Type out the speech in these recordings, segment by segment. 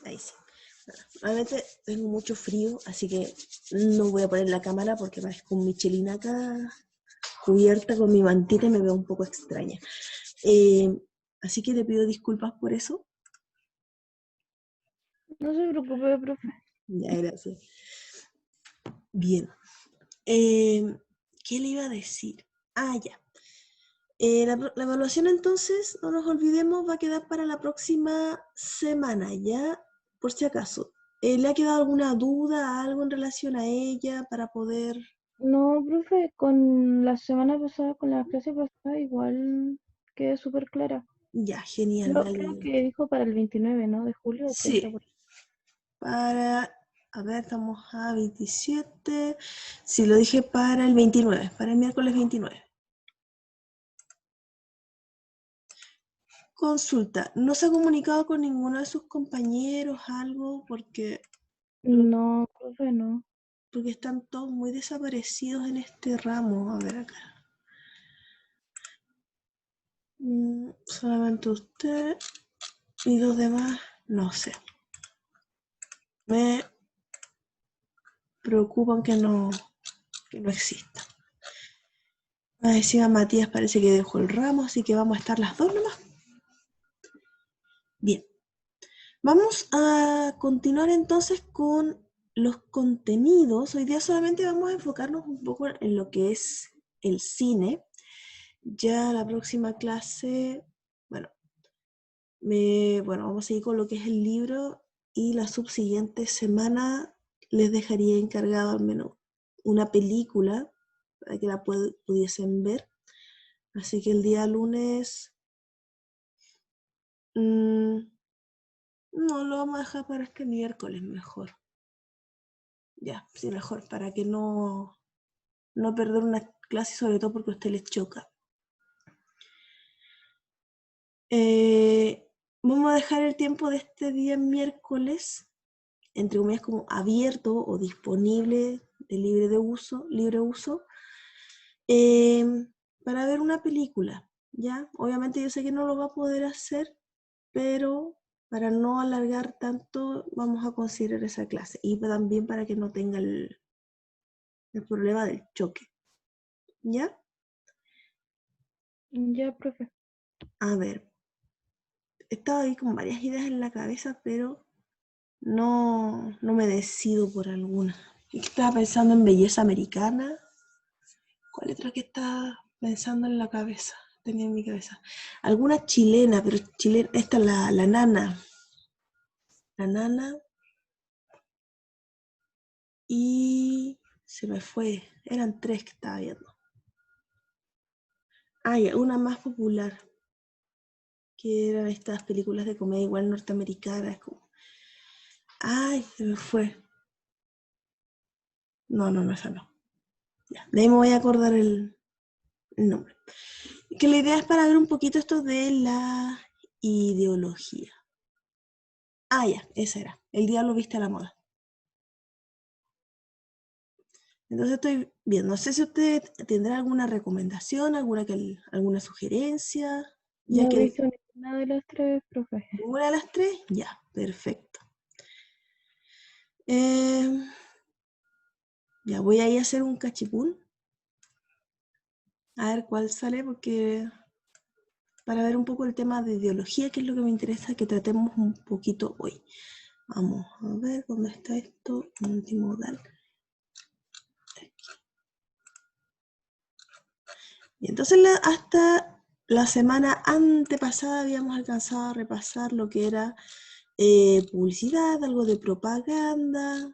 Ahí sí. Bueno, realmente tengo mucho frío, así que no voy a poner la cámara porque parezco un Michelin acá, cubierta con mi mantita y me veo un poco extraña. Así que le pido disculpas por eso. No se preocupe, profe. Ya, gracias. Bien. ¿Qué le iba a decir? Ah, ya. La evaluación entonces, no nos olvidemos, va a quedar para la próxima semana, ¿ya? Por si acaso. ¿Le ha quedado alguna duda, algo en relación a ella para poder... No, profe, con la semana pasada, con la clase pasada, igual quedé súper clara. Ya, genial, me Creo alegro. que dijo para el 29, ¿no? De julio o 30 Sí, por ahí. para... A ver, estamos a 27. Sí, lo dije para el 29, para el miércoles 29. Consulta, ¿no se ha comunicado con ninguno de sus compañeros algo? No, profe, no. Porque están todos muy desaparecidos en este ramo. A ver acá. Solamente usted y los demás, no sé. Me preocupan que no exista. Más encima Matías parece que dejó el ramo, así que vamos a estar las dos nomás. Bien. Vamos a continuar entonces con los contenidos. Hoy día solamente vamos a enfocarnos un poco en lo que es el cine. Ya la próxima clase, bueno, vamos a seguir con lo que es el libro y la subsiguiente semana les dejaría encargado al menos una película para que la pudiesen ver. Así que el día lunes no lo vamos a dejar para este miércoles mejor. Ya, sí, mejor, para que no perder una clase, sobre todo porque a usted les choca. Vamos a dejar el tiempo de este día miércoles, entre comillas, como abierto o disponible de libre uso, eh, para ver una película, ¿ya? Obviamente yo sé que no lo va a poder hacer, pero para no alargar tanto, vamos a considerar esa clase. Y también para que no tenga el problema del choque, ¿ya? Ya, profe. A ver, estaba ahí con varias ideas en la cabeza, pero no me decido por alguna. Estaba pensando en belleza americana. ¿Cuál otra que estaba pensando en la cabeza? Tenía en mi cabeza. Alguna chilena, pero chilena, esta es la nana. La nana y se me fue. Eran tres que estaba viendo. Ah, ya, una más popular, que eran estas películas de comedia igual norteamericanas. Como... Ay, se me fue. No, esa no. Ya, de ahí me voy a acordar el nombre. Que la idea es para ver un poquito esto de la ideología. Ah, ya, esa era. El diablo viste a la moda. Entonces estoy viendo, no sé si usted tendrá alguna recomendación, alguna sugerencia, ya No he que visto ninguna de las tres, profe. ninguna de las tres, ya, perfecto. Eh, ya voy a ir a hacer un cachipún, a ver cuál sale, porque para ver un poco el tema de ideología, que es lo que me interesa que tratemos un poquito hoy. Vamos a ver dónde está esto, multimodal. Y entonces hasta la semana antepasada habíamos alcanzado a repasar lo que era publicidad, algo de propaganda,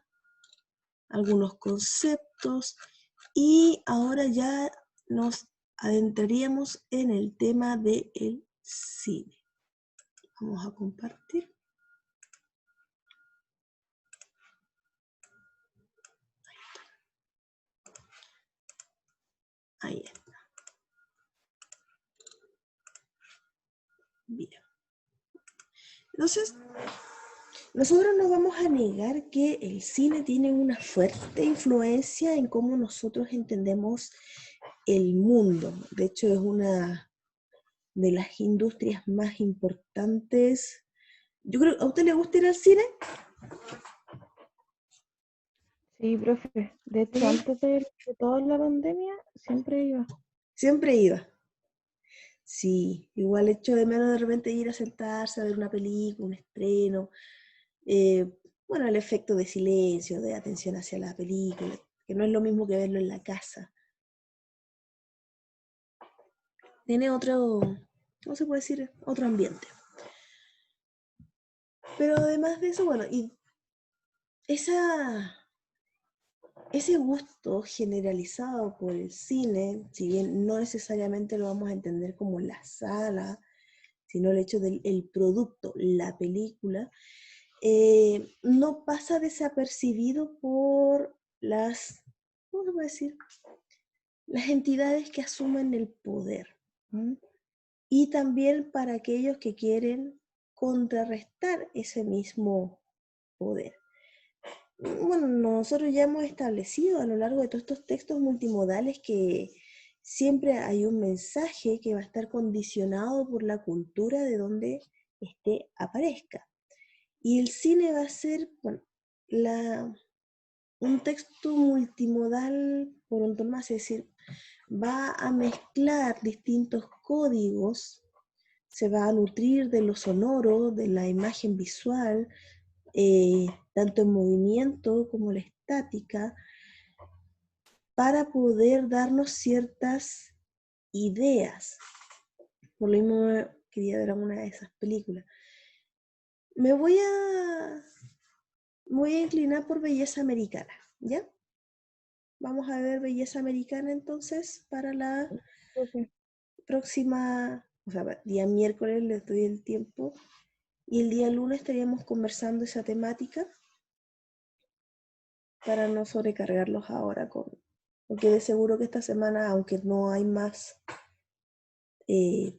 algunos conceptos y ahora ya nos adentraríamos en el tema del cine. Vamos a compartir. Ahí está. Bien. Entonces, nosotros no vamos a negar que el cine tiene una fuerte influencia en cómo nosotros entendemos el mundo. De hecho, es una de las industrias más importantes Yo creo, ¿a usted le gusta ir al cine? Sí, profe. De hecho, Sí, antes de toda la pandemia, siempre iba. siempre iba. Sí, igual echo de menos de repente ir a sentarse a ver una película, un estreno. eh, bueno, el efecto de silencio, de atención hacia la película, que no es lo mismo que verlo en la casa. Tiene otro, ¿cómo se puede decir? Otro ambiente. Pero además de eso, bueno, y esa, ese gusto generalizado por el cine, si bien no necesariamente lo vamos a entender como la sala, sino el hecho del el producto, la película, no pasa desapercibido por las, ¿cómo se puede decir? Las entidades que asumen el poder. ¿Mm? Y también para aquellos que quieren contrarrestar ese mismo poder. Bueno, nosotros ya hemos establecido a lo largo de todos estos textos multimodales que siempre hay un mensaje que va a estar condicionado por la cultura de donde este aparezca. Y el cine va a ser, bueno, un texto multimodal por un tono más, es decir, va a mezclar distintos códigos, se va a nutrir de lo sonoro, de la imagen visual, tanto en movimiento como la estática, para poder darnos ciertas ideas. Por lo mismo quería ver alguna de esas películas. Me voy a inclinar por belleza americana, ¿ya? Vamos a ver belleza americana entonces para la Profe. próxima, o sea, día miércoles les doy el tiempo y el día lunes estaríamos conversando esa temática para no sobrecargarlos ahora porque de seguro que esta semana, aunque no hay más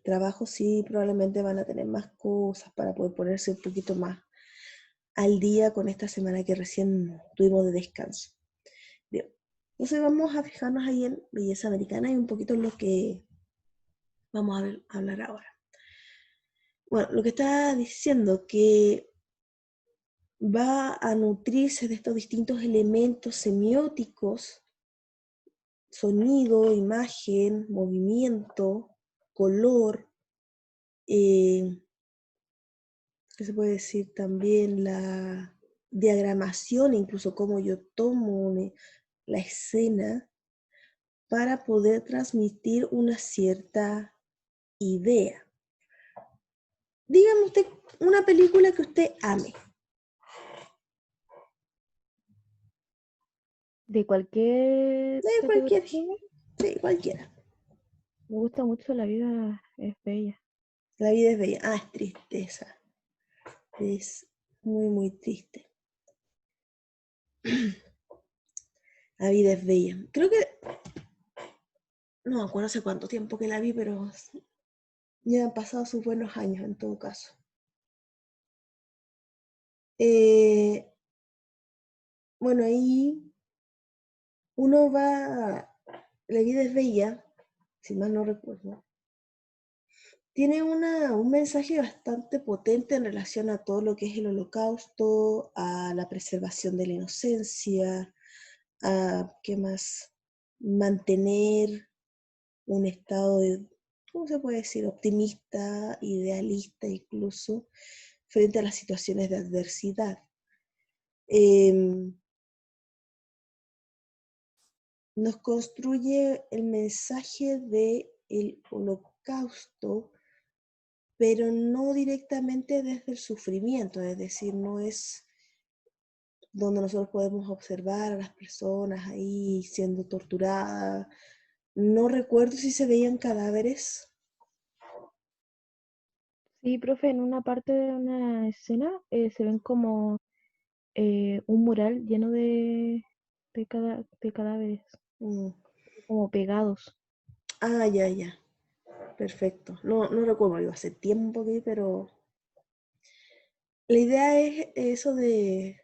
trabajo, sí probablemente van a tener más cosas para poder ponerse un poquito más al día con esta semana que recién tuvimos de descanso. Bien, entonces vamos a fijarnos ahí en belleza americana y un poquito en lo que vamos a hablar ahora. Bueno, lo que está diciendo que va a nutrirse de estos distintos elementos semióticos, sonido, imagen, movimiento, color, eh, ¿qué se puede decir también? La diagramación, incluso cómo yo tomo la escena para poder transmitir una cierta idea. Dígame usted una película que usted ame. De cualquier De categoría, cualquier, sí, cualquiera. me gusta mucho La vida es bella. La vida es bella. Ah, es tristeza. Es muy, muy triste. La vida es bella. Creo que, no me acuerdo hace cuánto tiempo que la vi, pero ya han pasado sus buenos años en todo caso. Eh, bueno, ahí uno va, la vida es bella, si mal no recuerdo. Tiene un mensaje bastante potente en relación a todo lo que es el holocausto, a la preservación de la inocencia, a, ¿qué más? Mantener un estado de, ¿cómo se puede decir? Optimista, idealista incluso, frente a las situaciones de adversidad. Eh, nos construye el mensaje del holocausto, pero no directamente desde el sufrimiento, es decir, no es donde nosotros podemos observar a las personas ahí siendo torturadas. No recuerdo si se veían cadáveres. Sí, profe, en una parte de una escena se ven como un mural lleno de cadáveres, Mm. como pegados. Ah, ya, ya. Perfecto. No, no recuerdo, digo, hace tiempo que vi, pero la idea es eso de,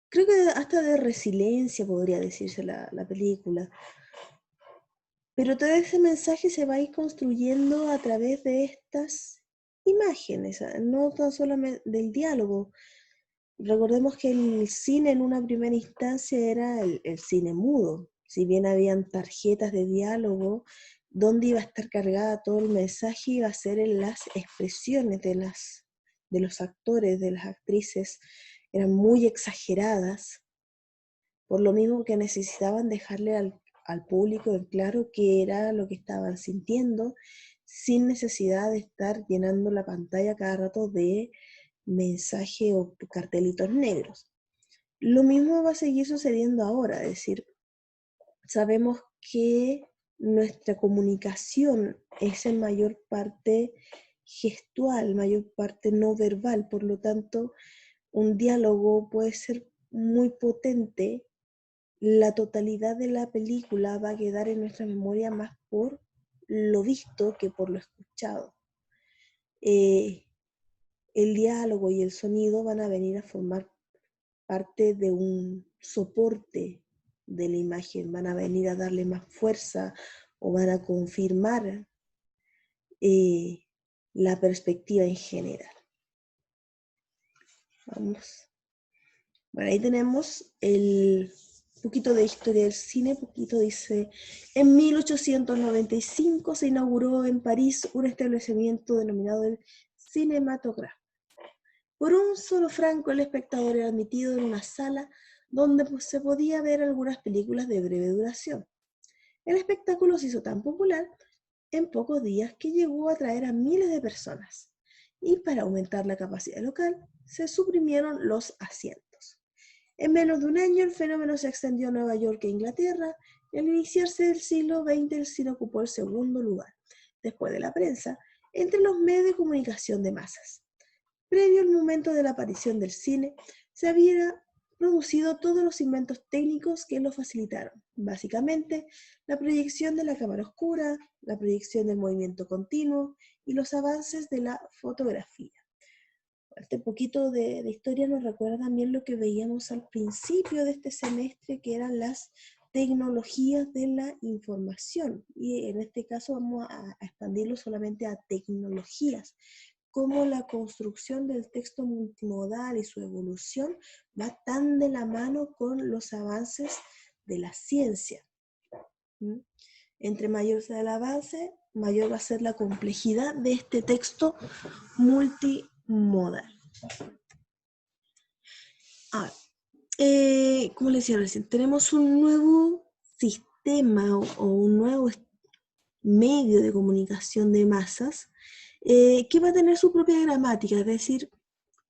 creo que hasta de resiliencia podría decirse la película. Pero todo ese mensaje se va a ir construyendo a través de estas imágenes, no tan solamente del diálogo. Recordemos que el cine en una primera instancia era el cine mudo, si bien habían tarjetas de diálogo, donde iba a estar cargada todo el mensaje iba a ser en las expresiones de los actores, de las actrices, eran muy exageradas, por lo mismo que necesitaban dejarle al público en claro qué era lo que estaban sintiendo, sin necesidad de estar llenando la pantalla cada rato de mensaje o cartelitos negros. Lo mismo va a seguir sucediendo ahora, es decir, sabemos que nuestra comunicación es en mayor parte gestual, mayor parte no verbal, por lo tanto, un diálogo puede ser muy potente, la totalidad de la película va a quedar en nuestra memoria más por lo visto que por lo escuchado. El diálogo y el sonido van a venir a formar parte de un soporte de la imagen, van a venir a darle más fuerza o van a confirmar la perspectiva en general. Vamos. Bueno, ahí tenemos el poquito de historia del cine, poquito dice, en 1895 se inauguró en París un establecimiento denominado el Cinématographe. Por un solo franco el espectador era admitido en una sala donde se podía ver algunas películas de breve duración. El espectáculo se hizo tan popular en pocos días que llegó a atraer a miles de personas. Y para aumentar la capacidad local, se suprimieron los asientos. En menos de un año el fenómeno se extendió a Nueva York e Inglaterra, y al iniciarse del siglo XX el cine ocupó el segundo lugar, después de la prensa, entre los medios de comunicación de masas. Previo al momento de la aparición del cine, se habían producido todos los inventos técnicos que lo facilitaron. Básicamente, la proyección de la cámara oscura, la proyección del movimiento continuo y los avances de la fotografía. Este poquito de historia nos recuerda también lo que veíamos al principio de este semestre, que eran las tecnologías de la información. Y en este caso vamos a expandirlo solamente a tecnologías, cómo la construcción del texto multimodal y su evolución va tan de la mano con los avances de la ciencia. Entre mayor sea el avance, mayor va a ser la complejidad de este texto multimodal. Ahora, como les decía recién, tenemos un nuevo sistema o un nuevo medio de comunicación de masas que va a tener su propia gramática, es decir,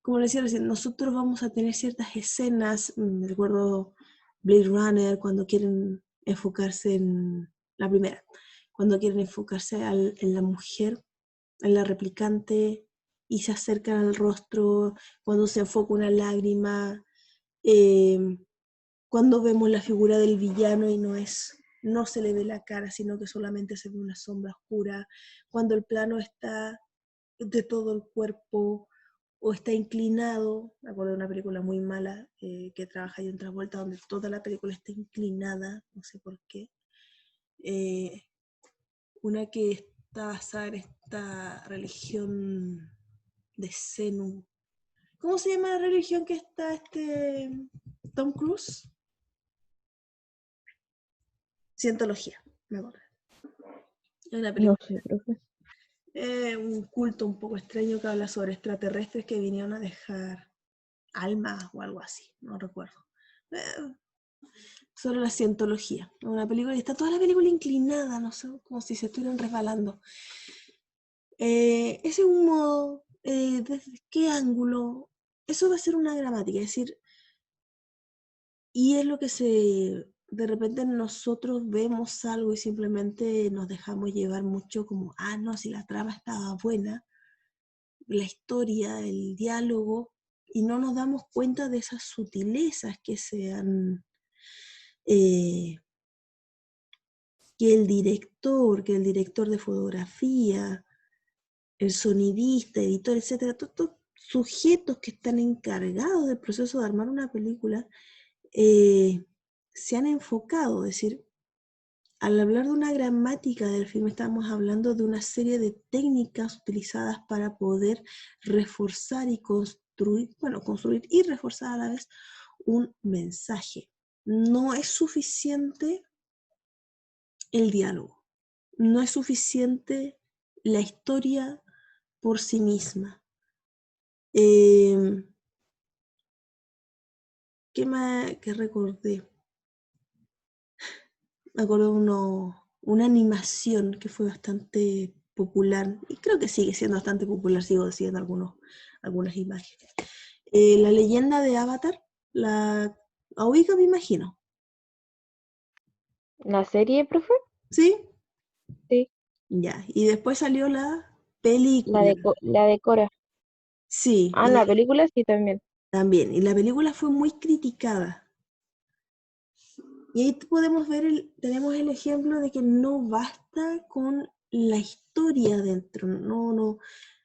como les decía recién, nosotros vamos a tener ciertas escenas, recuerdo Blade Runner cuando quieren enfocarse en la primera, cuando quieren enfocarse en la mujer, en la replicante, y se acercan al rostro, cuando se enfoca una lágrima, cuando vemos la figura del villano y no se le ve la cara, sino que solamente se ve una sombra oscura, cuando el plano está de todo el cuerpo o está inclinado. Me acuerdo de una película muy mala que trabaja John Travolta, donde toda la película está inclinada, no sé por qué. Una que está basada en esta religión de Zenu. ¿Cómo se llama la religión que está Tom Cruise? Cientología, me acuerdo. Es una No película. sé, profe. Un culto un poco extraño que habla sobre extraterrestres que vinieron a dejar almas o algo así, no recuerdo. Sobre la cientología. Una película y está toda la película inclinada, no sé, como si se estuvieran resbalando. Ese es un modo, desde qué ángulo, eso va a ser una gramática, es decir, y es lo que de repente nosotros vemos algo y simplemente nos dejamos llevar mucho como, no, si la trama estaba buena, la historia, el diálogo, y no nos damos cuenta de esas sutilezas que que el director de fotografía, el sonidista, editor, etcétera, todos estos sujetos que están encargados del proceso de armar una película, se han enfocado, es decir, al hablar de una gramática del film, estamos hablando de una serie de técnicas utilizadas para poder reforzar y construir, bueno, construir y reforzar a la vez un mensaje. No es suficiente el diálogo, no es suficiente la historia por sí misma. ¿Qué más que recordé? Me acuerdo de una animación que fue bastante popular, y creo que sigue siendo bastante popular, sigo siguiendo algunas imágenes. La leyenda de Avatar, la ubica, me imagino. ¿La serie, profe? ¿Sí? Sí. Ya. Y después salió la película. La de Cora. Sí, Ah, la película sí también. también. Y la película fue muy criticada. Y ahí podemos ver, tenemos el ejemplo de que no basta con la historia dentro, no,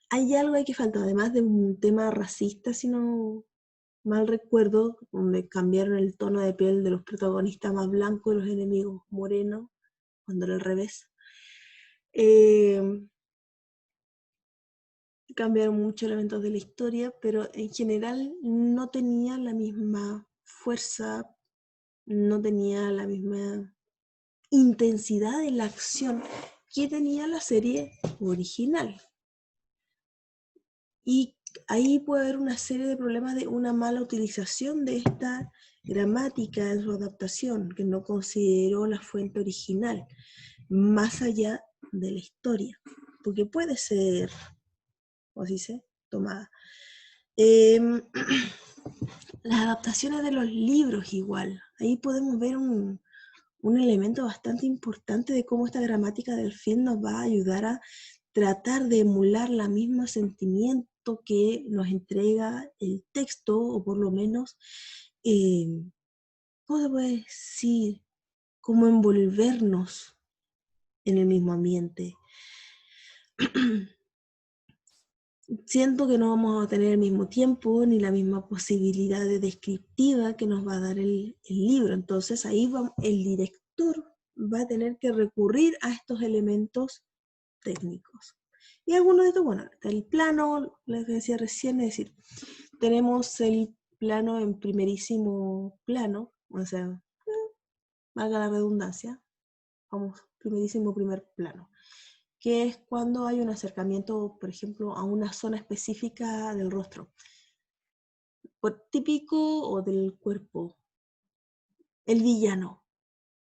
hay algo que falta, además de un tema racista, si no mal recuerdo, donde cambiaron el tono de piel de los protagonistas más blancos y los enemigos morenos, cuando era al revés. Cambiaron muchos elementos de la historia, pero en general no tenía la misma fuerza, no tenía la misma intensidad de la acción que tenía la serie original. Y ahí puede haber una serie de problemas de una mala utilización de esta gramática en su adaptación, que no consideró la fuente original, más allá de la historia, porque puede ser, ¿cómo se dice?, tomada. Eh, las adaptaciones de los libros igual, ahí podemos ver un elemento bastante importante de cómo esta gramática del film nos va a ayudar a tratar de emular la misma sentimiento que nos entrega el texto, o por lo menos, ¿cómo se puede decir? Cómo envolvernos en el mismo ambiente. Siento que no vamos a tener el mismo tiempo ni la misma posibilidad de descriptiva que nos va a dar el libro. Entonces ahí el director va a tener que recurrir a estos elementos técnicos. Y algunos de estos, bueno, el plano, les decía recién, es decir, tenemos el plano en primerísimo plano, o sea, valga la redundancia, vamos, primerísimo primer plano, que es cuando hay un acercamiento, por ejemplo, a una zona específica del rostro, típico o del cuerpo. El villano.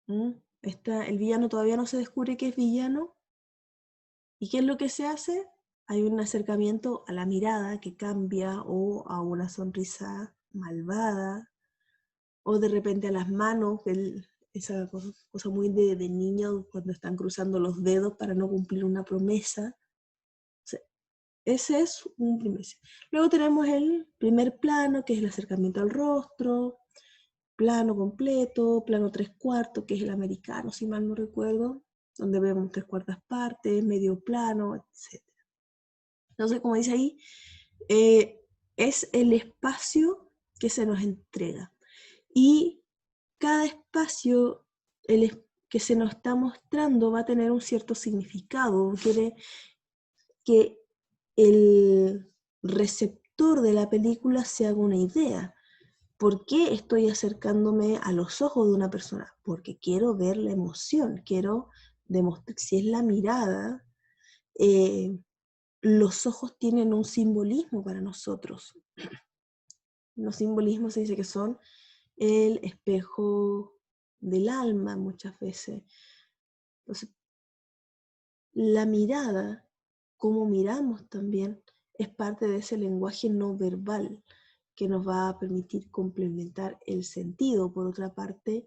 El villano todavía no se descubre que es villano. ¿Y qué es lo que se hace? Hay un acercamiento a la mirada que cambia, o a una sonrisa malvada, o de repente a las manos, esa cosa muy de niño cuando están cruzando los dedos para no cumplir una promesa. O sea, ese es un primer. Luego tenemos el primer plano, que es el acercamiento al rostro, plano completo, plano tres cuartos, que es el americano, si mal no recuerdo, donde vemos tres cuartas partes, medio plano, etc. Entonces, como dice ahí, es el espacio que se nos entrega. Y cada espacio que se nos está mostrando va a tener un cierto significado. Quiere que el receptor de la película se haga una idea. ¿Por qué estoy acercándome a los ojos de una persona? Porque quiero ver la emoción, quiero demostrar, si es la mirada, los ojos tienen un simbolismo para nosotros. Los simbolismos se dice que son el espejo del alma muchas veces. Entonces, la mirada, como miramos también, es parte de ese lenguaje no verbal que nos va a permitir complementar el sentido. Por otra parte,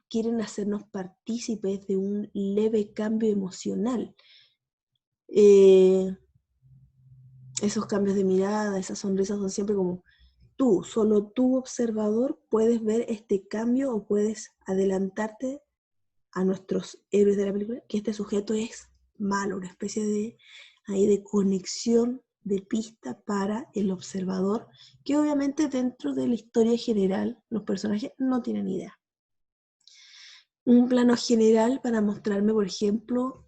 quieren hacernos partícipes de un leve cambio emocional. Esos cambios de mirada, esas sonrisas son siempre como solo tú observador puedes ver este cambio, o puedes adelantarte a nuestros héroes de la película, que este sujeto es malo, una especie de conexión de pista para el observador, que obviamente dentro de la historia general los personajes no tienen idea. un plano general para mostrarme, por ejemplo,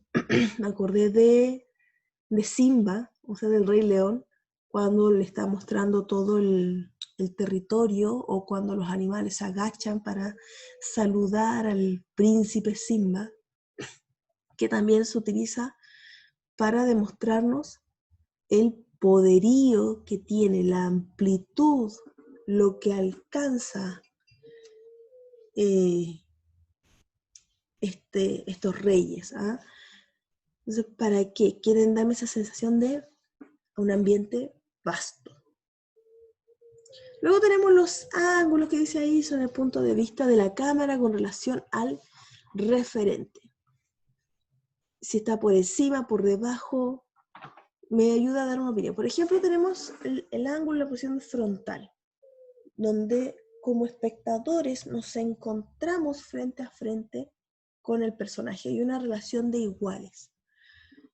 me acordé de Simba, o sea, del Rey León, cuando le está mostrando todo el territorio o cuando los animales se agachan para saludar al príncipe Simba, que también se utiliza para demostrarnos el poderío que tiene, la amplitud, lo que alcanza estos reyes. ¿Ah? Entonces, ¿para qué? Quieren darme esa sensación de un ambiente vasto. Luego tenemos los ángulos que dice ahí, son el punto de vista de la cámara con relación al referente. Si está por encima, por debajo, me ayuda a dar una opinión. Por ejemplo, tenemos el ángulo, la posición frontal, donde como espectadores nos encontramos frente a frente con el personaje. Hay una relación de iguales.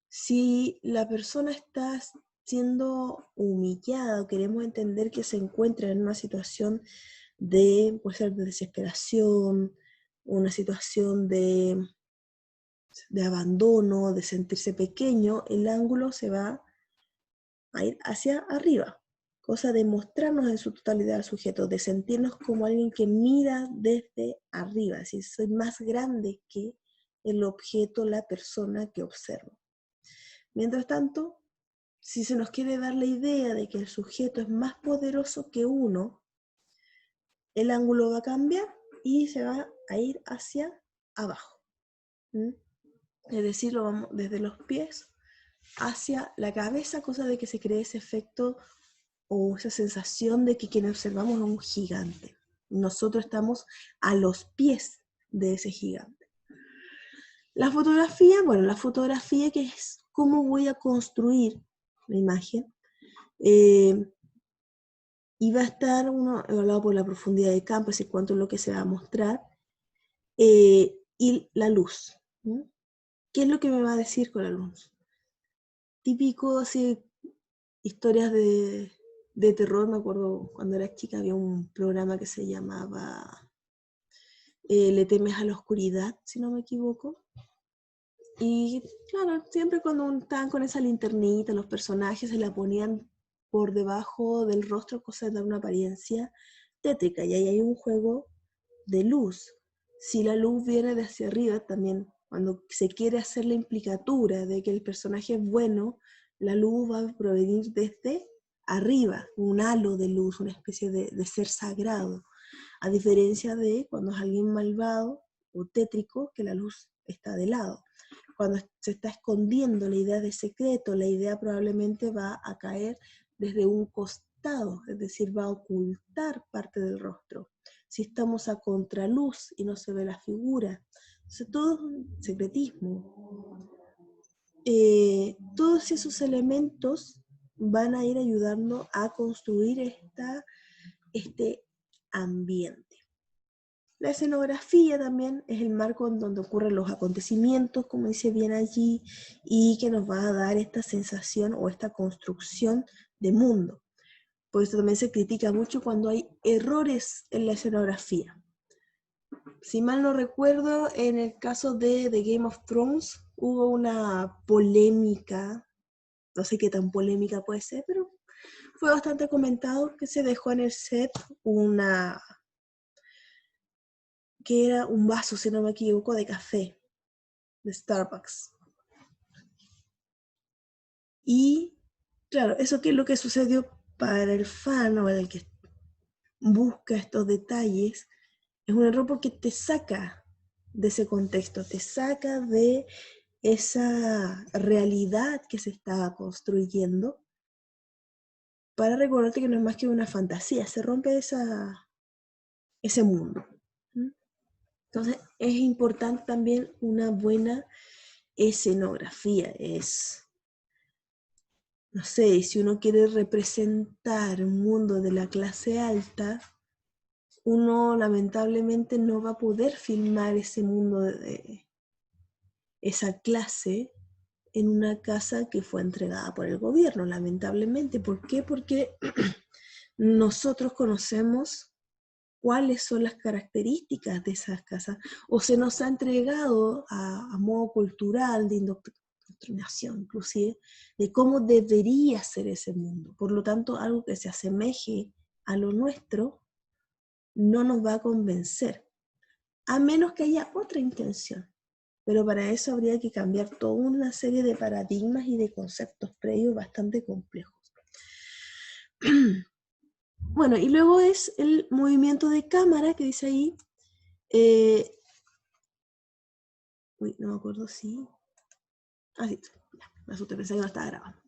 Si la persona está siendo humillada o queremos entender que se encuentra en una situación puede ser de desesperación, una situación de abandono, de sentirse pequeño, el ángulo se va a ir hacia arriba, cosa de mostrarnos en su totalidad al sujeto, de sentirnos como alguien que mira desde arriba, es decir, soy más grande que el objeto, la persona que observo. Mientras tanto, si se nos quiere dar la idea de que el sujeto es más poderoso que uno, el ángulo va a cambiar y se va a ir hacia abajo. Es decir, lo vamos desde los pies hacia la cabeza, cosa de que se cree ese efecto o esa sensación de que quien observamos es un gigante. Nosotros estamos a los pies de ese gigante. La fotografía que es cómo voy a construir la imagen, y va a estar evaluado por la profundidad de campo, es decir, cuánto es lo que se va a mostrar, y la luz. ¿No? ¿Qué es lo que me va a decir con la luz? Típico, así, historias de terror. Me acuerdo cuando era chica había un programa que se llamaba Le temes a la oscuridad, si no me equivoco. Y claro, siempre cuando estaban con esa linternita, los personajes se la ponían por debajo del rostro, cosa de dar una apariencia tétrica. Y ahí hay un juego de luz. Si la luz viene de hacia arriba, también cuando se quiere hacer la implicatura de que el personaje es bueno, la luz va a provenir desde arriba, un halo de luz, una especie de ser sagrado. A diferencia de cuando es alguien malvado o tétrico, que la luz está de lado. Cuando se está escondiendo la idea de secreto, la idea probablemente va a caer desde un costado, es decir, va a ocultar parte del rostro. Si estamos a contraluz y no se ve la figura, entonces todo es un secretismo. Todos esos elementos van a ir ayudando a construir este ambiente. La escenografía también es el marco en donde ocurren los acontecimientos, como dice bien allí, y que nos va a dar esta sensación o esta construcción de mundo. Por eso también se critica mucho cuando hay errores en la escenografía. Si mal no recuerdo, en el caso de Game of Thrones hubo una polémica, no sé qué tan polémica puede ser, pero fue bastante comentado que se dejó en el set que era un vaso, si no me equivoco, de café, de Starbucks. Y claro, eso que es lo que sucedió para el fan o el que busca estos detalles, es un error porque te saca de ese contexto, te saca de esa realidad que se estaba construyendo para recordarte que no es más que una fantasía, se rompe ese mundo. Entonces es importante también una buena escenografía, no sé, si uno quiere representar un mundo de la clase alta, uno lamentablemente no va a poder filmar ese mundo de esa clase en una casa que fue entregada por el gobierno, lamentablemente. ¿Por qué? Porque nosotros conocemos cuáles son las características de esas casas, o se nos ha entregado a modo cultural de indoctrinación inclusive, de cómo debería ser ese mundo. Por lo tanto, algo que se asemeje a lo nuestro no nos va a convencer, a menos que haya otra intención. Pero para eso habría que cambiar toda una serie de paradigmas y de conceptos previos bastante complejos. Bueno, y luego es el movimiento de cámara que dice ahí. No me acuerdo si. Sí, me asusté, pensé que no estaba grabando.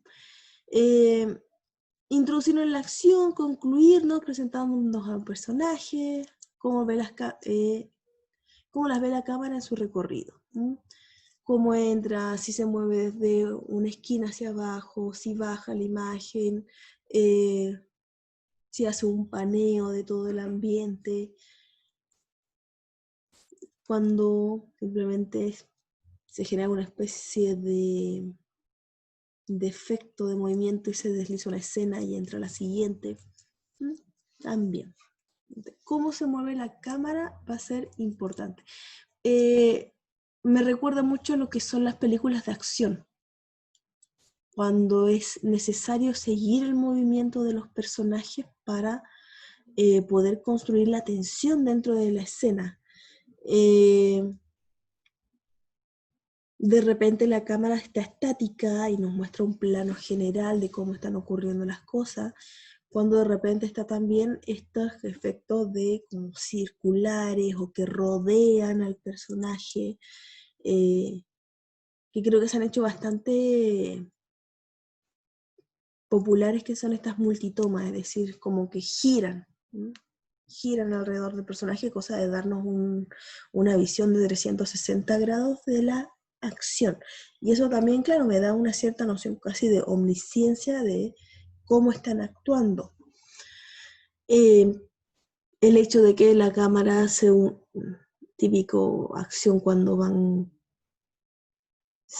Introducirnos en la acción, concluirnos, presentándonos a un personaje, cómo las ve la cámara en su recorrido. Cómo entra, si se mueve desde una esquina hacia abajo, si baja la imagen, si hace un paneo de todo el ambiente, cuando simplemente se genera una especie de efecto de movimiento y se desliza una escena y entra la siguiente. También. Cómo se mueve la cámara va a ser importante. Me recuerda mucho a lo que son las películas de acción, cuando es necesario seguir el movimiento de los personajes para poder construir la tensión dentro de la escena. De repente la cámara está estática y nos muestra un plano general de cómo están ocurriendo las cosas, cuando de repente está también estos efectos de como circulares o que rodean al personaje, que creo que se han hecho bastante populares, que son estas multitomas, es decir, como que giran alrededor del personaje, cosa de darnos una visión de 360 grados de la acción. Y eso también, claro, me da una cierta noción casi de omnisciencia de cómo están actuando. El hecho de que la cámara hace un típico acción cuando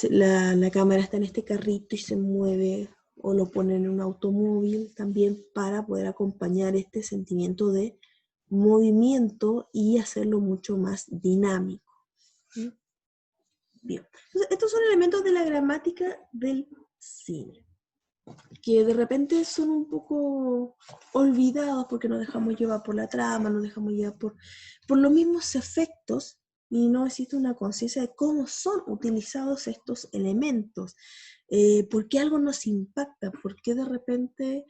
la cámara está en este carrito y se mueve, o lo ponen en un automóvil también para poder acompañar este sentimiento de movimiento y hacerlo mucho más dinámico. Bien, entonces, estos son elementos de la gramática del cine, que de repente son un poco olvidados porque nos dejamos llevar por la trama, nos dejamos llevar por los mismos efectos, y no existe una conciencia de cómo son utilizados estos elementos, por qué algo nos impacta, por qué de repente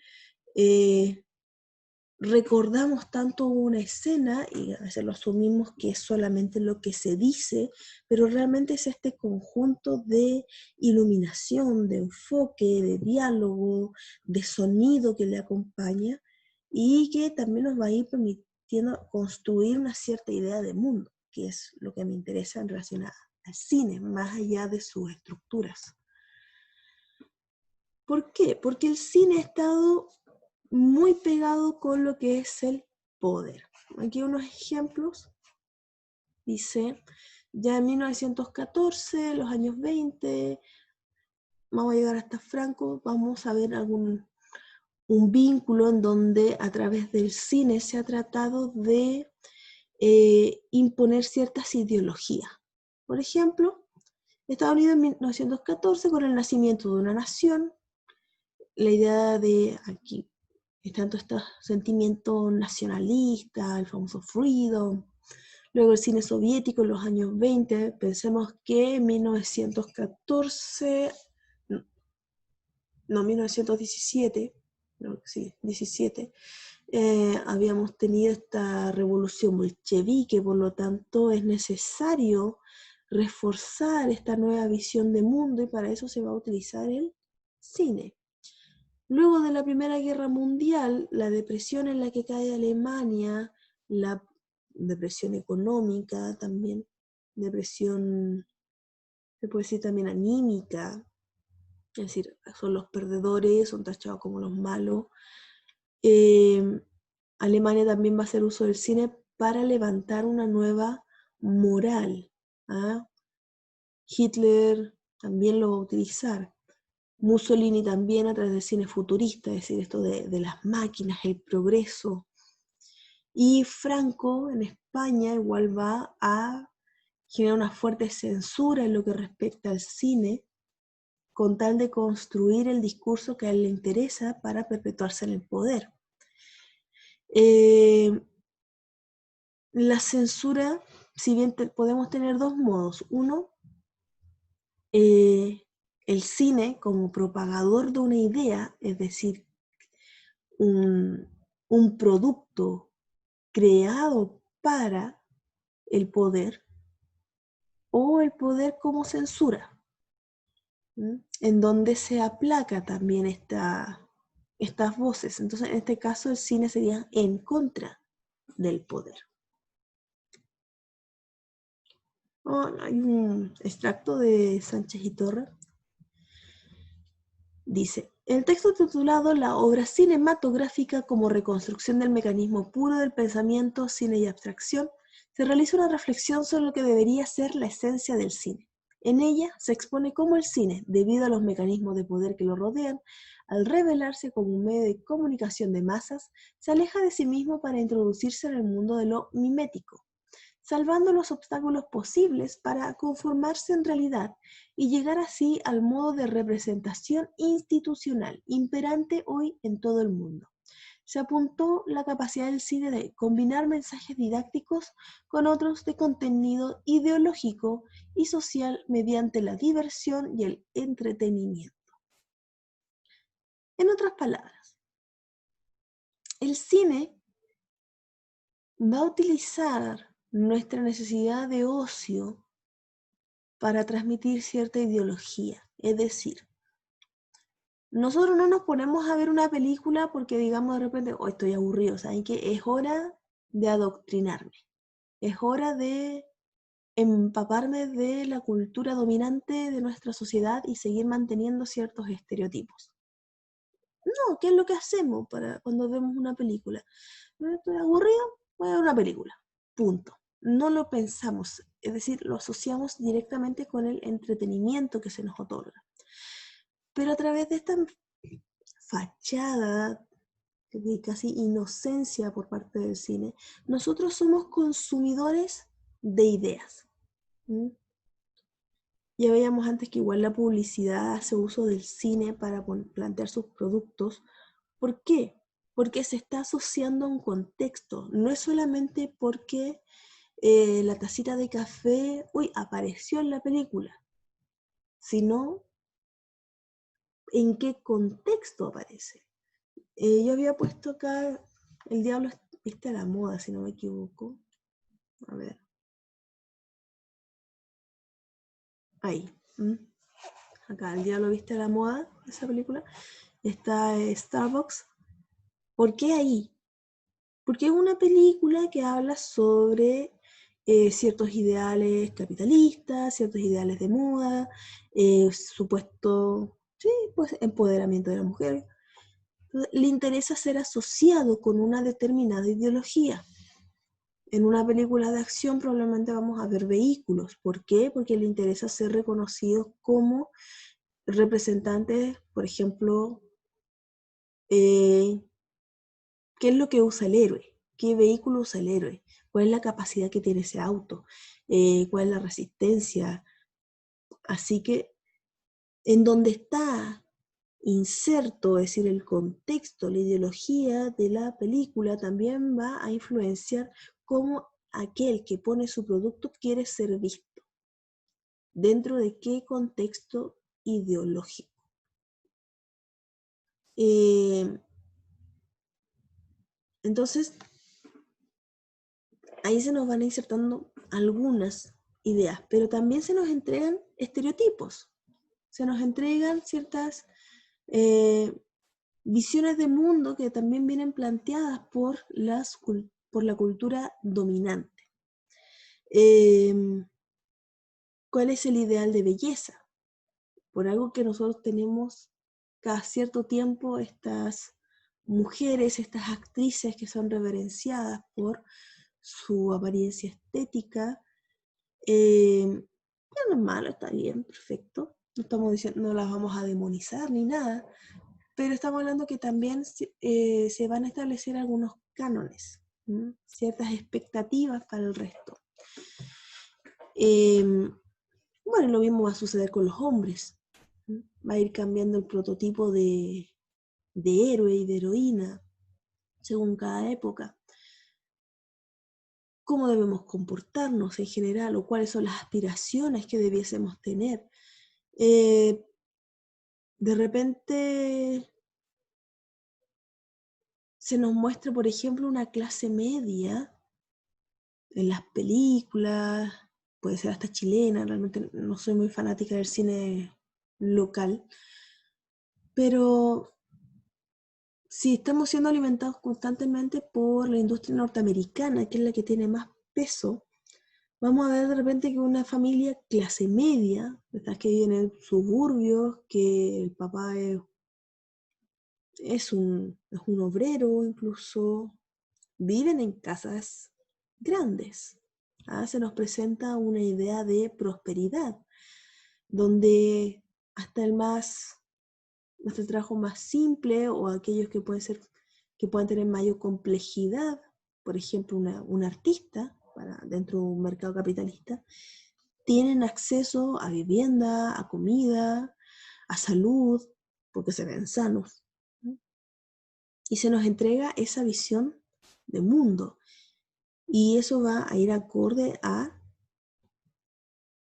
recordamos tanto una escena y a veces lo asumimos que es solamente lo que se dice, pero realmente es este conjunto de iluminación, de enfoque, de diálogo, de sonido que le acompaña y que también nos va a ir permitiendo construir una cierta idea de mundo, que es lo que me interesa en relación al cine, más allá de sus estructuras. ¿Por qué? Porque el cine ha estado muy pegado con lo que es el poder. Aquí unos ejemplos. Dice, ya en 1914, los años 20, vamos a llegar hasta Franco, vamos a ver un vínculo en donde a través del cine se ha tratado de imponer ciertas ideologías. Por ejemplo, Estados Unidos en 1914, con el nacimiento de una nación, la idea de aquí, tanto este sentimiento nacionalista, el famoso freedom, luego el cine soviético en los años 20, pensemos que en 1914, no, 1917, no, sí, 17, habíamos tenido esta revolución bolchevique, por lo tanto es necesario reforzar esta nueva visión de mundo y para eso se va a utilizar el cine. Luego de la Primera Guerra Mundial, la depresión en la que cae Alemania, la depresión económica también, depresión, se puede decir también anímica, es decir, son los perdedores, son tachados como los malos. Alemania también va a hacer uso del cine para levantar una nueva moral. Hitler también lo va a utilizar. Mussolini también a través del cine futurista, es decir, esto de las máquinas, el progreso. Y Franco en España igual va a generar una fuerte censura en lo que respecta al cine, con tal de construir el discurso que a él le interesa para perpetuarse en el poder. La censura, si bien podemos tener dos modos. Uno, el cine como propagador de una idea, es decir, un producto creado para el poder, o el poder como censura, en donde se aplaca también estas voces. Entonces, en este caso, el cine sería en contra del poder. Hay un extracto de Sánchez y Torres. Dice, el texto titulado La obra cinematográfica como reconstrucción del mecanismo puro del pensamiento, cine y abstracción, se realiza una reflexión sobre lo que debería ser la esencia del cine. En ella se expone cómo el cine, debido a los mecanismos de poder que lo rodean, al revelarse como un medio de comunicación de masas, se aleja de sí mismo para introducirse en el mundo de lo mimético, salvando los obstáculos posibles para conformarse en realidad y llegar así al modo de representación institucional imperante hoy en todo el mundo. Se apuntó la capacidad del cine de combinar mensajes didácticos con otros de contenido ideológico y social mediante la diversión y el entretenimiento. En otras palabras, el cine va a utilizar nuestra necesidad de ocio para transmitir cierta ideología. Es decir, nosotros no nos ponemos a ver una película porque digamos de repente, oh, estoy aburrido, ¿saben qué? Es hora de adoctrinarme. Es hora de empaparme de la cultura dominante de nuestra sociedad y seguir manteniendo ciertos estereotipos. No, ¿qué es lo que hacemos para cuando vemos una película? Estoy aburrido, voy a ver una película. Punto. No lo pensamos, es decir, lo asociamos directamente con el entretenimiento que se nos otorga. Pero a través de esta fachada de casi inocencia por parte del cine, nosotros somos consumidores de ideas. Ya veíamos antes que igual la publicidad hace uso del cine para plantear sus productos. ¿Por qué? Porque se está asociando a un contexto. No es solamente porque la tacita de café, apareció en la película, sino en qué contexto aparece. Yo había puesto acá El diablo viste a la moda, si no me equivoco. A ver. Ahí. Acá, El diablo viste a la moda, esa película. Está Starbucks. ¿Por qué ahí? Porque es una película que habla sobre ciertos ideales capitalistas, ciertos ideales de moda, supuesto, sí, pues empoderamiento de la mujer. Entonces, le interesa ser asociado con una determinada ideología. En una película de acción probablemente vamos a ver vehículos. ¿Por qué? Porque le interesa ser reconocidos como representantes, por ejemplo, ¿qué es lo que usa el héroe? ¿Qué vehículo usa el héroe? ¿Cuál es la capacidad que tiene ese auto? ¿Cuál es la resistencia? Así que en donde está inserto, es decir, el contexto, la ideología de la película también va a influenciar cómo aquel que pone su producto quiere ser visto, dentro de qué contexto ideológico. Entonces, ahí se nos van insertando algunas ideas, pero también se nos entregan estereotipos, se nos entregan ciertas visiones de mundo que también vienen planteadas por la cultura dominante. ¿Cuál es el ideal de belleza? Por algo que nosotros tenemos cada cierto tiempo estas mujeres, estas actrices que son reverenciadas por su apariencia estética. No es malo, está bien, perfecto. No estamos diciendo, no las vamos a demonizar ni nada, pero estamos hablando que también se van a establecer algunos cánones. ciertas expectativas para el resto. Bueno, lo mismo va a suceder con los hombres. Va a ir cambiando el prototipo de héroe y de heroína según cada época. Cómo debemos comportarnos en general o cuáles son las aspiraciones que debiésemos tener. De repente se nos muestra, por ejemplo, una clase media en las películas, puede ser hasta chilena, realmente no soy muy fanática del cine local, pero si estamos siendo alimentados constantemente por la industria norteamericana, que es la que tiene más peso, vamos a ver de repente que una familia clase media, estas que viven en suburbios, que el papá es un obrero incluso, viven en casas grandes. Se nos presenta una idea de prosperidad, donde hasta el trabajo más simple o aquellos que pueden tener mayor complejidad, por ejemplo, un artista dentro de un mercado capitalista, tienen acceso a vivienda, a comida, a salud, porque se ven sanos. Y se nos entrega esa visión de mundo. Y eso va a ir acorde a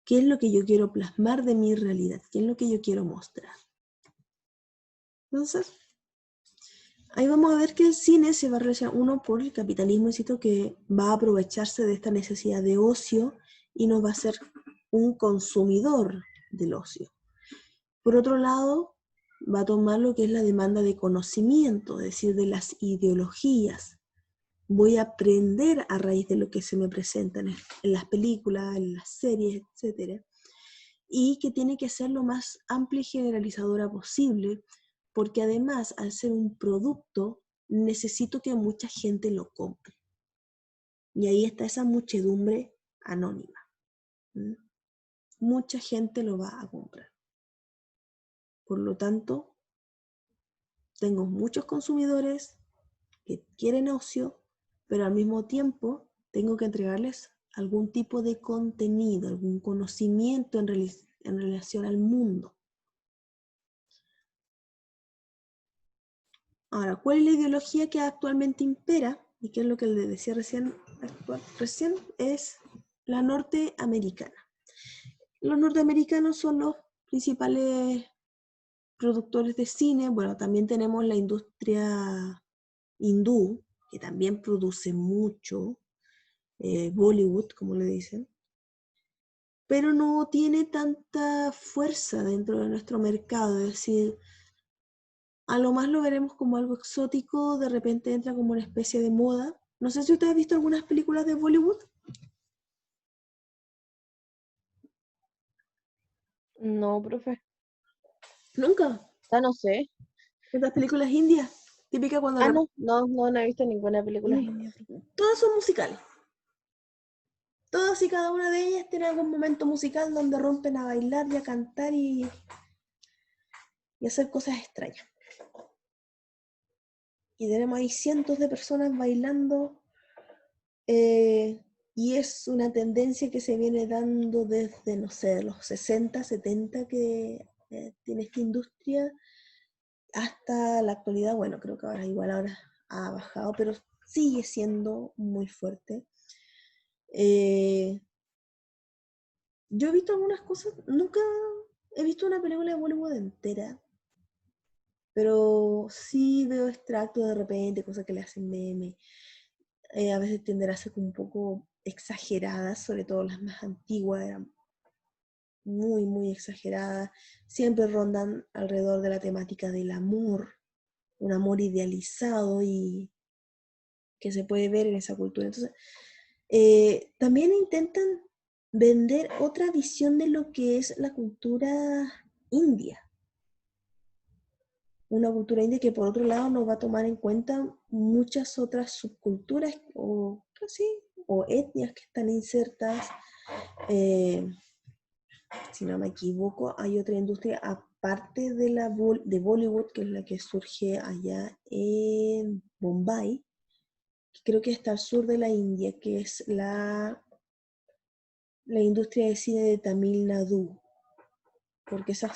qué es lo que yo quiero plasmar de mi realidad, qué es lo que yo quiero mostrar. Entonces, ahí vamos a ver que el cine se va a relacionar, uno, por el capitalismo, insisto, que va a aprovecharse de esta necesidad de ocio y nos va a ser un consumidor del ocio. Por otro lado, va a tomar lo que es la demanda de conocimiento, es decir, de las ideologías. Voy a aprender a raíz de lo que se me presenta en las películas, en las series, etc. Y que tiene que ser lo más amplia y generalizadora posible, porque además, al ser un producto, necesito que mucha gente lo compre. Y ahí está esa muchedumbre anónima. Mucha gente lo va a comprar. Por lo tanto, tengo muchos consumidores que quieren ocio, pero al mismo tiempo tengo que entregarles algún tipo de contenido, algún conocimiento en relación al mundo. Ahora, ¿cuál es la ideología que actualmente impera? Y qué es lo que le decía recién, es la norteamericana. Los norteamericanos son los principales productores de cine. Bueno, también tenemos la industria hindú, que también produce mucho, Bollywood, como le dicen, pero no tiene tanta fuerza dentro de nuestro mercado, es decir, a lo más lo veremos como algo exótico, de repente entra como una especie de moda. No sé si usted ha visto algunas películas de Bollywood. No, profe. Nunca. Ya no sé. Estas películas indias, típicas cuando No he visto ninguna película india, profe. todas son musicales. Todas y cada una de ellas tiene algún momento musical donde rompen a bailar y a cantar y hacer cosas extrañas. Y tenemos ahí cientos de personas bailando, y es una tendencia que se viene dando desde, no sé, los 60, 70 que tiene esta industria hasta la actualidad. Bueno, creo que ahora ha bajado, pero sigue siendo muy fuerte. Yo he visto algunas cosas, nunca he visto una película de Bollywood entera, pero sí veo extractos de repente, cosas que le hacen meme. A veces tienden a ser un poco exageradas, sobre todo las más antiguas eran muy, muy exageradas. Siempre rondan alrededor de la temática del amor, un amor idealizado y que se puede ver en esa cultura. Entonces, también intentan vender otra visión de lo que es la cultura india. Una cultura india que por otro lado nos va a tomar en cuenta muchas otras subculturas o etnias que están insertas. Si no me equivoco, hay otra industria aparte de Bollywood, que es la que surge allá en Bombay, que creo que está al sur de la India, que es la industria de cine de Tamil Nadu. ¿Por qué sé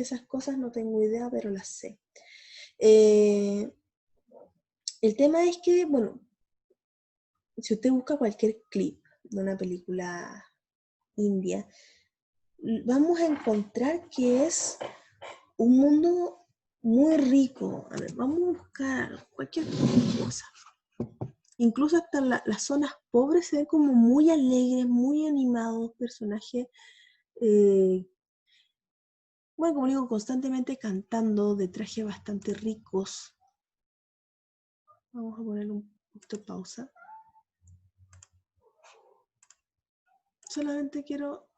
esas cosas? No tengo idea, pero las sé. El tema es que, bueno, si usted busca cualquier clip de una película india, vamos a encontrar que es un mundo muy rico. A ver, vamos a buscar cualquier cosa. Incluso hasta las zonas pobres se ven como muy alegres, muy animados, personajes, bueno, como digo, constantemente cantando, de trajes bastante ricos. Vamos a poner un poquito de pausa. Solamente quiero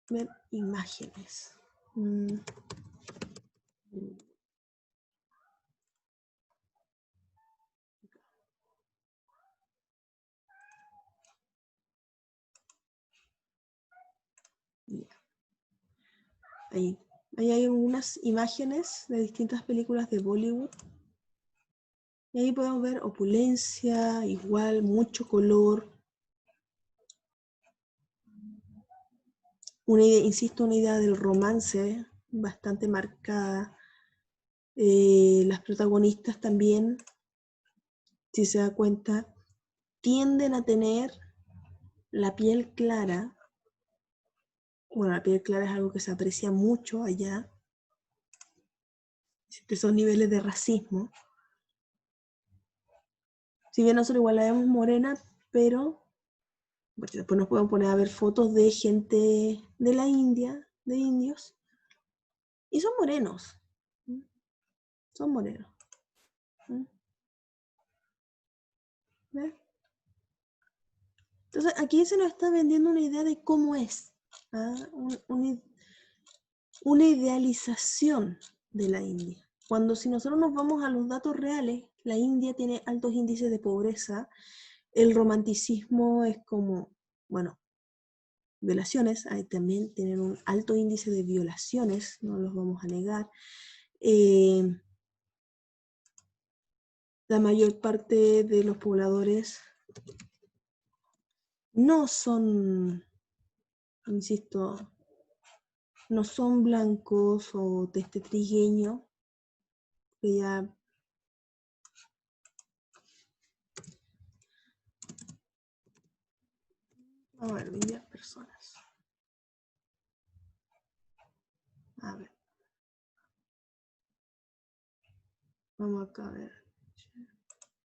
ver imágenes. Ahí hay algunas imágenes de distintas películas de Bollywood. Y ahí podemos ver opulencia, igual, mucho color. Insisto, una idea del romance bastante marcada. Las protagonistas también, si se da cuenta, tienden a tener la piel clara. Bueno, la piel clara es algo que se aprecia mucho allá. Esos niveles de racismo. Si bien nosotros igual la vemos morena, pero bueno, después nos podemos poner a ver fotos de gente de la India, de indios, y son morenos. Son morenos. ¿Ves? Entonces aquí se nos está vendiendo una idea de cómo es. ¿Ah? Una idealización de la India. Cuando si nosotros nos vamos a los datos reales, la India tiene altos índices de pobreza, el romanticismo es como, bueno, violaciones, también tienen un alto índice de violaciones, no los vamos a negar. La mayor parte de los pobladores no son, insisto, no son blancos o de este trigueño, que ya vamos a ver, 20 personas. A ver. Vamos acá a ver.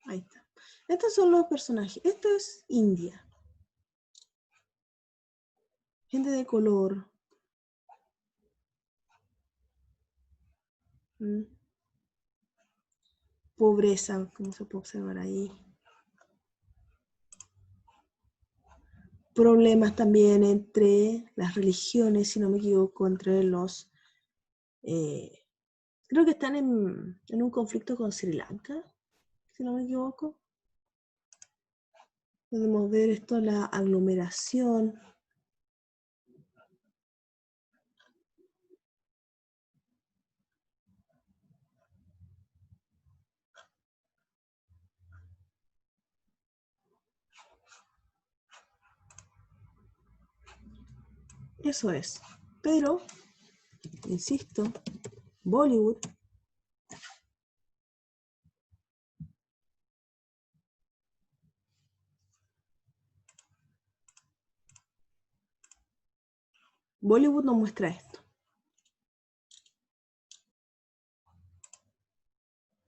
Ahí está. Estos son los personajes. Esto es India. Gente de color. Pobreza, como se puede observar ahí. Problemas también entre las religiones, si no me equivoco, entre los... creo que están en un conflicto con Sri Lanka, si no me equivoco. Podemos ver esto, la aglomeración. Eso es. Pero, insisto, Bollywood nos muestra esto.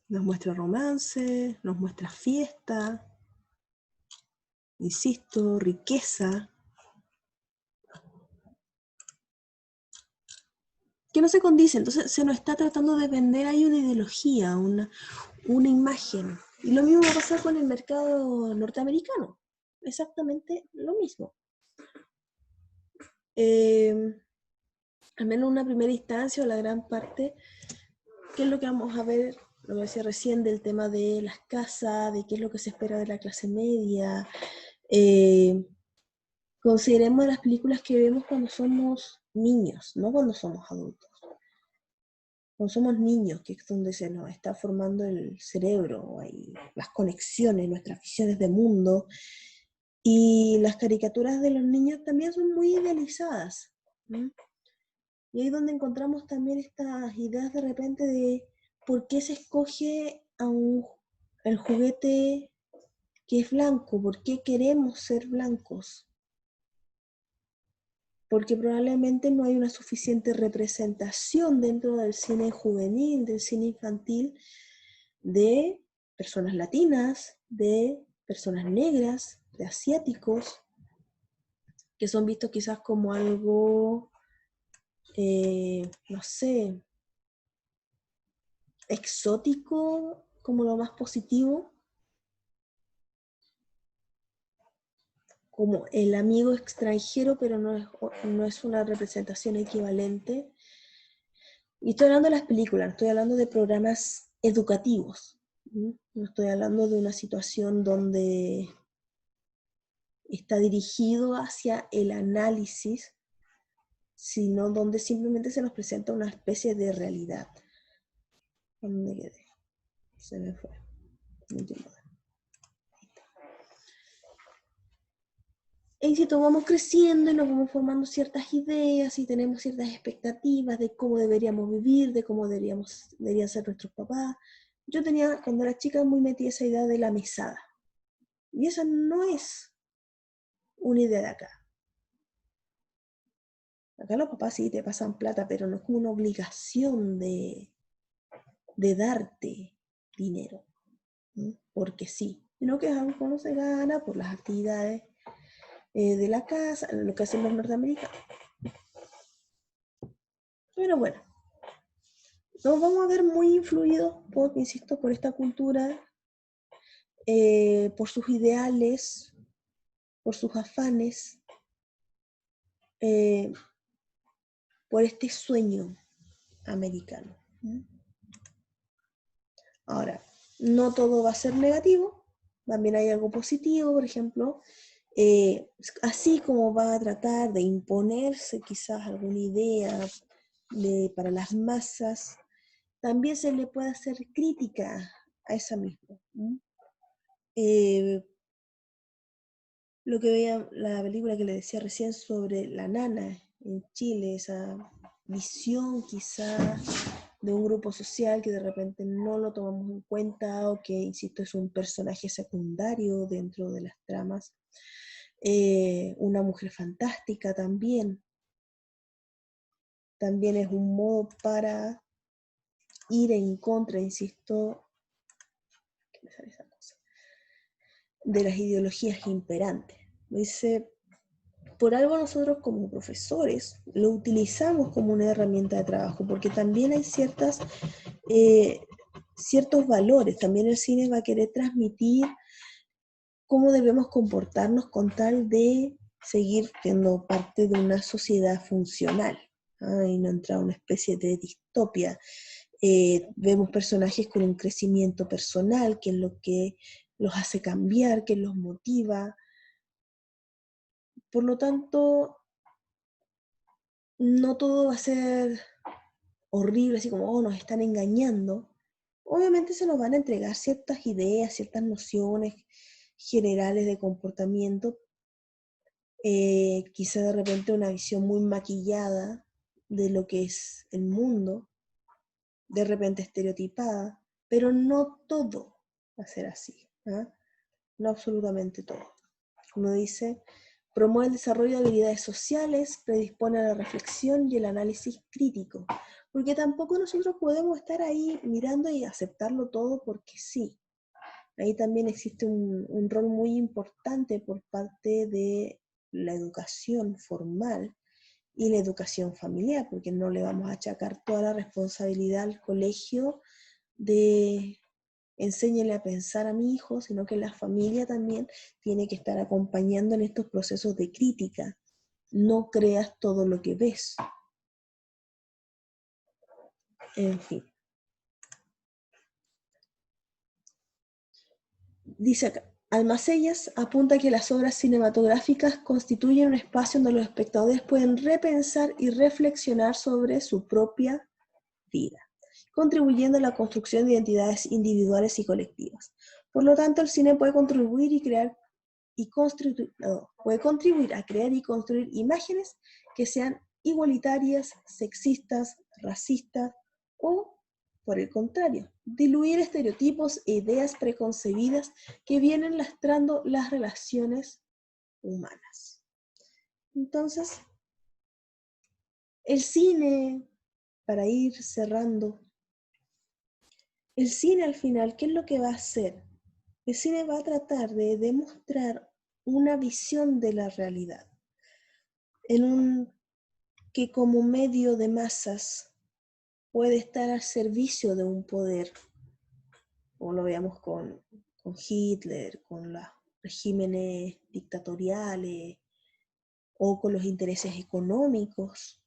Nos muestra romance, nos muestra fiesta, insisto, riqueza, que no se condice. Entonces se nos está tratando de vender ahí una ideología, una imagen. Y lo mismo va a pasar con el mercado norteamericano. Exactamente lo mismo. Al menos en una primera instancia o la gran parte, ¿qué es lo que vamos a ver? Lo que decía recién del tema de las casas, de qué es lo que se espera de la clase media. Consideremos las películas que vemos cuando somos niños, no cuando somos adultos. Cuando somos niños, que es donde se nos está formando el cerebro, hay las conexiones, nuestras visiones de mundo, y las caricaturas de los niños también son muy idealizadas. ¿Mm? Y ahí es donde encontramos también estas ideas de repente de por qué se escoge el juguete que es blanco, por qué queremos ser blancos. Porque probablemente no hay una suficiente representación dentro del cine juvenil, del cine infantil, de personas latinas, de personas negras, de asiáticos, que son vistos quizás como algo, no sé, exótico, como lo más positivo, como el amigo extranjero, pero no es una representación equivalente. Y estoy hablando de las películas, estoy hablando de programas educativos. No estoy hablando de una situación donde está dirigido hacia el análisis, sino donde simplemente se nos presenta una especie de realidad. ¿Dónde quedé? Se me fue. E insisto, vamos creciendo y nos vamos formando ciertas ideas y tenemos ciertas expectativas de cómo deberíamos vivir, de cómo deberían ser nuestros papás. Yo tenía, cuando era chica, muy metida esa idea de la mesada. Y esa no es una idea de acá. Acá los papás sí te pasan plata, pero no es como una obligación de darte dinero, ¿sí? Porque sí, sino que es algo que uno se gana por las actividades de la casa, lo que hacen los norteamericanos. Pero bueno, nos vamos a ver muy influidos, insisto, por esta cultura, por sus ideales, por sus afanes, por este sueño americano. Ahora, no todo va a ser negativo, también hay algo positivo, por ejemplo, así como va a tratar de imponerse quizás alguna idea para las masas, también se le puede hacer crítica a esa misma. Lo que veía la película que le decía recién sobre la nana en Chile, esa visión quizás de un grupo social que de repente no lo tomamos en cuenta o que, insisto, es un personaje secundario dentro de las tramas. Una mujer fantástica también es un modo para ir en contra, insisto, de las ideologías imperantes. Dice, por algo nosotros como profesores lo utilizamos como una herramienta de trabajo, porque también hay ciertos valores, también el cine va a querer transmitir cómo debemos comportarnos con tal de seguir siendo parte de una sociedad funcional, y no entrar a una especie de distopia. Vemos personajes con un crecimiento personal, que es lo que los hace cambiar, que los motiva. Por lo tanto, no todo va a ser horrible, así como, nos están engañando. Obviamente se nos van a entregar ciertas ideas, ciertas nociones generales de comportamiento, quizá de repente una visión muy maquillada de lo que es el mundo, de repente estereotipada, pero no todo va a ser así, ¿eh? No absolutamente todo. Como dice, promueve el desarrollo de habilidades sociales, predispone a la reflexión y el análisis crítico, porque tampoco nosotros podemos estar ahí mirando y aceptarlo todo porque sí. Ahí también existe un rol muy importante por parte de la educación formal y la educación familiar, porque no le vamos a achacar toda la responsabilidad al colegio de enséñele a pensar a mi hijo, sino que la familia también tiene que estar acompañando en estos procesos de crítica. No creas todo lo que ves. En fin. Dice acá, Almacellas apunta que las obras cinematográficas constituyen un espacio donde los espectadores pueden repensar y reflexionar sobre su propia vida. contribuyendo a la construcción de identidades individuales y colectivas. Por lo tanto, el cine puede contribuir puede contribuir a crear y construir imágenes que sean igualitarias, sexistas, racistas o, por el contrario, diluir estereotipos e ideas preconcebidas que vienen lastrando las relaciones humanas. Entonces, el cine, para ir cerrando, el cine al final, ¿qué es lo que va a hacer? El cine va a tratar de demostrar una visión de la realidad, que como medio de masas puede estar al servicio de un poder, como lo veamos con Hitler, con los regímenes dictatoriales o con los intereses económicos.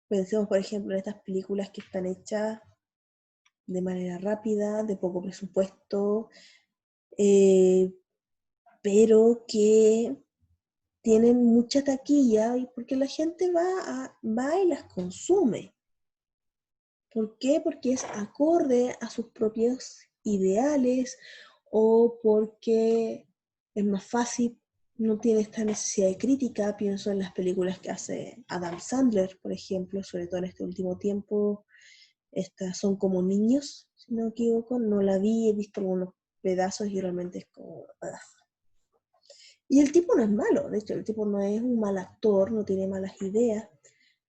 Pensemos, por ejemplo, en estas películas que están hechas de manera rápida, de poco presupuesto, pero que tienen mucha taquilla porque la gente va y las consume. ¿Por qué? Porque es acorde a sus propios ideales o porque es más fácil, no tiene esta necesidad de crítica. Pienso en las películas que hace Adam Sandler, por ejemplo, sobre todo en este último tiempo. Estas Son como niños, si no me equivoco. No la vi, he visto algunos pedazos y realmente es como... ugh. Y el tipo no es malo, de hecho, el tipo no es un mal actor, no tiene malas ideas,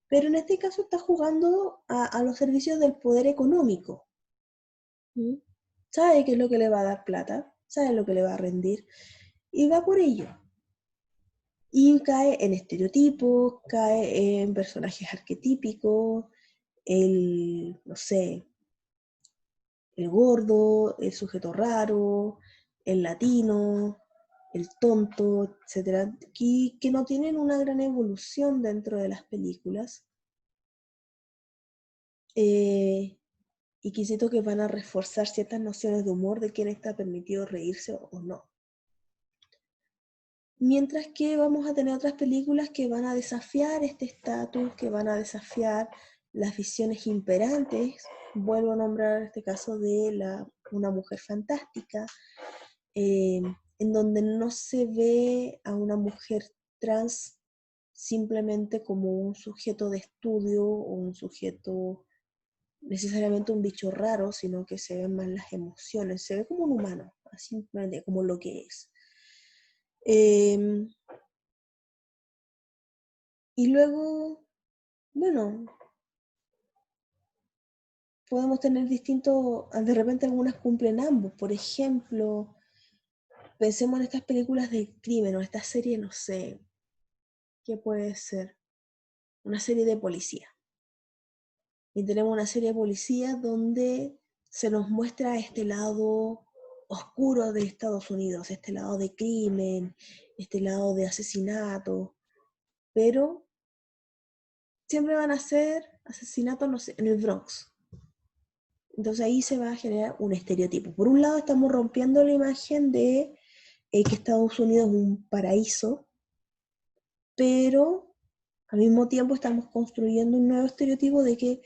pero en este caso está jugando a los servicios del poder económico. ¿Mm? Sabe qué es lo que le va a dar plata, sabe lo que le va a rendir, y va por ello. Y cae en estereotipos, cae en personajes arquetípicos, no sé, el gordo, el sujeto raro, el latino, el tonto, etcétera, que no tienen una gran evolución dentro de las películas, y que siento que van a reforzar ciertas nociones de humor de quién está permitido reírse o no. Mientras que vamos a tener otras películas que van a desafiar este estatus, que van a desafiar las visiones imperantes. Vuelvo a nombrar este caso de Una mujer fantástica, eh, en donde no se ve a una mujer trans simplemente como un sujeto de estudio o un sujeto, necesariamente un bicho raro, sino que se ven más las emociones, se ve como un humano, simplemente como lo que es. Y luego, bueno, podemos tener de repente algunas cumplen ambos. Por ejemplo, pensemos en estas películas de crimen o esta serie, no sé, ¿qué puede ser? Una serie de policía. Y tenemos una serie de policía donde se nos muestra este lado oscuro de Estados Unidos, este lado de crimen, este lado de asesinato, pero siempre van a ser asesinatos, no sé, en el Bronx. Entonces ahí se va a generar un estereotipo. Por un lado estamos rompiendo la imagen de que Estados Unidos es un paraíso, pero al mismo tiempo estamos construyendo un nuevo estereotipo de que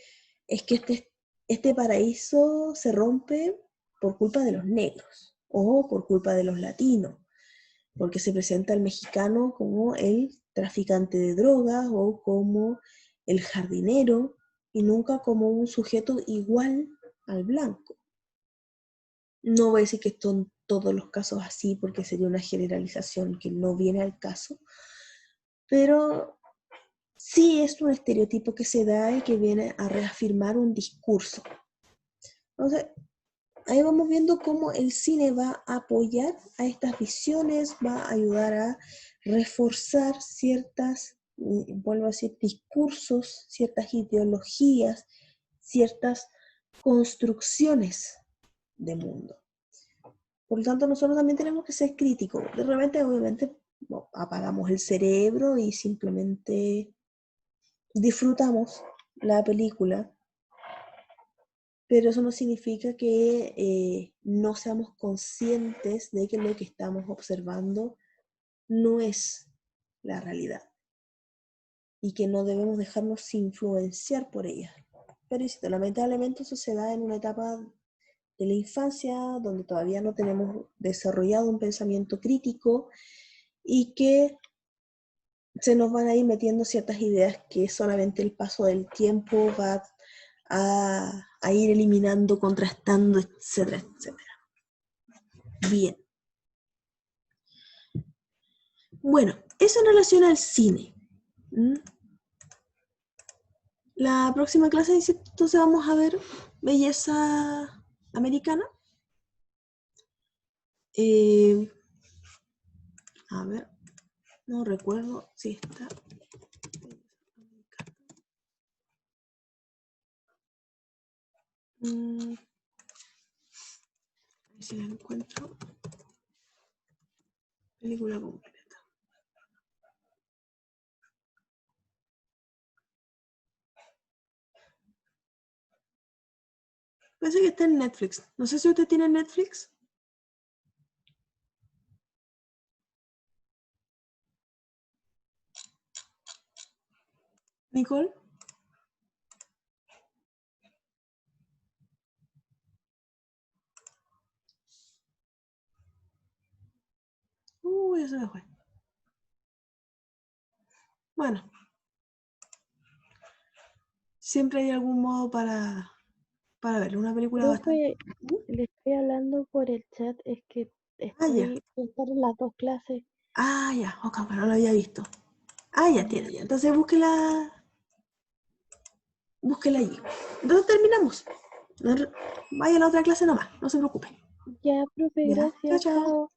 es que este paraíso se rompe por culpa de los negros o por culpa de los latinos, porque se presenta al mexicano como el traficante de drogas o como el jardinero y nunca como un sujeto igual al blanco. No voy a decir que son todos los casos así porque sería una generalización que no viene al caso, pero sí es un estereotipo que se da y que viene a reafirmar un discurso. Entonces, ahí vamos viendo cómo el cine va a apoyar a estas visiones, va a ayudar a reforzar vuelvo a decir, discursos, ciertas ideologías, ciertas construcciones de mundo. Por lo tanto, nosotros también tenemos que ser críticos. De repente, obviamente, apagamos el cerebro y simplemente disfrutamos la película, pero eso no significa que no seamos conscientes de que lo que estamos observando no es la realidad y que no debemos dejarnos influenciar por ella. Pero insisto, lamentablemente eso se da en una etapa de la infancia donde todavía no tenemos desarrollado un pensamiento crítico y que se nos van a ir metiendo ciertas ideas que solamente el paso del tiempo va a ir eliminando, contrastando, etcétera, etcétera. Bien. Bueno, eso en relación al cine. La próxima clase, entonces vamos a ver belleza americana. A ver, no recuerdo si está. A ver si la encuentro. Película completa. Parece que está en Netflix. No sé si usted tiene Netflix. Nicole. Ya se me fue. Bueno, siempre hay algún modo para ver una película bastante. Profe, le estoy hablando por el chat, es que Ya. estoy pensando en las dos clases. Ya. Ok, no lo había visto. Ya tiene, ya. Entonces búsquela allí. Entonces terminamos. Vaya a la otra clase nomás, no se preocupe. Ya, profe, Ya, chao, gracias, chao. chao.